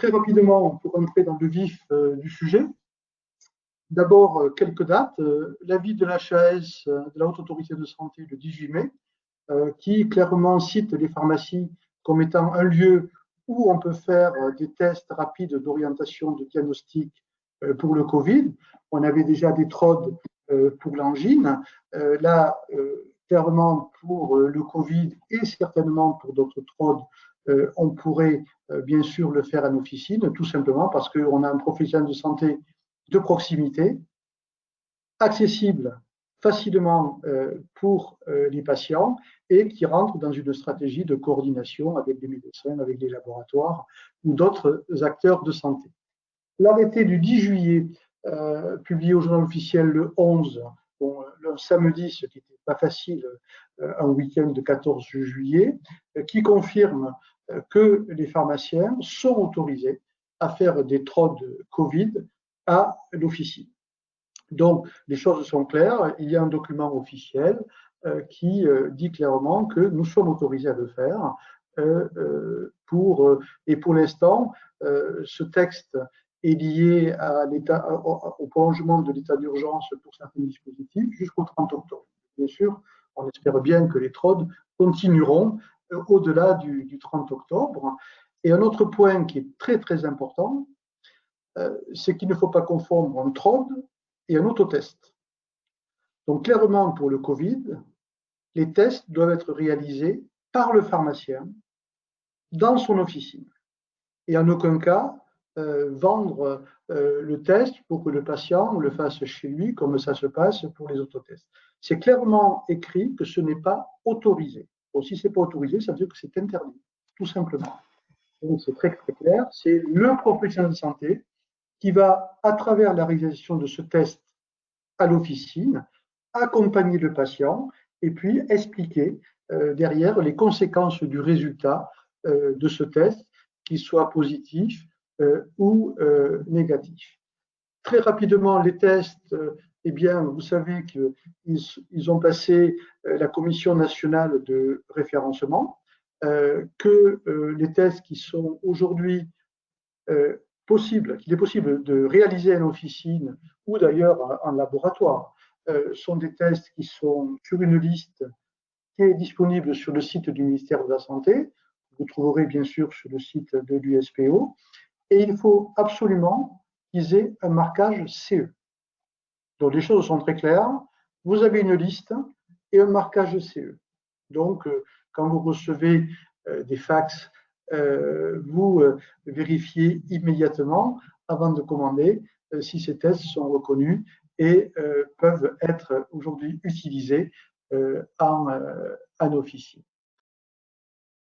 très rapidement, pour entrer dans le vif du sujet, d'abord quelques dates. L'avis de l'HAS, de la Haute Autorité de Santé, le 18 mai, qui clairement cite les pharmacies comme étant un lieu où on peut faire des tests rapides d'orientation de diagnostic pour le Covid. On avait déjà des TROD pour l'angine. Là, clairement, pour le Covid et certainement pour d'autres TROD, on pourrait bien sûr le faire en officine, tout simplement parce qu'on a un professionnel de santé de proximité, accessible facilement pour les patients et qui rentre dans une stratégie de coordination avec les médecins, avec les laboratoires ou d'autres acteurs de santé. L'arrêté du 10 juillet, publié au journal officiel le 11, bon, le samedi, ce qui n'était pas facile, un week-end de 14 juillet, qui confirme que les pharmaciens sont autorisés à faire des TROD Covid à l'officine. Donc, les choses sont claires. Il y a un document officiel qui dit clairement que nous sommes autorisés à le faire. Et pour l'instant, ce texte est lié au prolongement de l'état d'urgence pour certains dispositifs jusqu'au 30 octobre. Bien sûr, on espère bien que les TROD continueront au-delà du 30 octobre. Et un autre point qui est très, très important, c'est qu'il ne faut pas confondre un TROD et un autotest. Donc clairement, pour le Covid, les tests doivent être réalisés par le pharmacien dans son officine. Et en aucun cas, vendre le test pour que le patient le fasse chez lui, comme ça se passe pour les autotests. C'est clairement écrit que ce n'est pas autorisé. Donc, si ce n'est pas autorisé, ça veut dire que c'est interdit, tout simplement. Donc, c'est très, très clair. C'est le professionnel de santé qui va, à travers la réalisation de ce test à l'officine, accompagner le patient et puis expliquer derrière les conséquences du résultat de ce test, qu'il soit positif ou négatif. Très rapidement, les tests, eh bien, vous savez qu'ils ont passé la Commission nationale de référencement, que les tests qui sont aujourd'hui qu'il est possible de réaliser en officine ou d'ailleurs en laboratoire, sont des tests qui sont sur une liste qui est disponible sur le site du ministère de la Santé. Vous trouverez bien sûr sur le site de l'USPO. Et il faut absolument qu'ils aient un marquage CE. Donc les choses sont très claires. Vous avez une liste et un marquage CE. Donc quand vous recevez des fax, vous vérifiez immédiatement avant de commander si ces tests sont reconnus et peuvent être aujourd'hui utilisés en officine.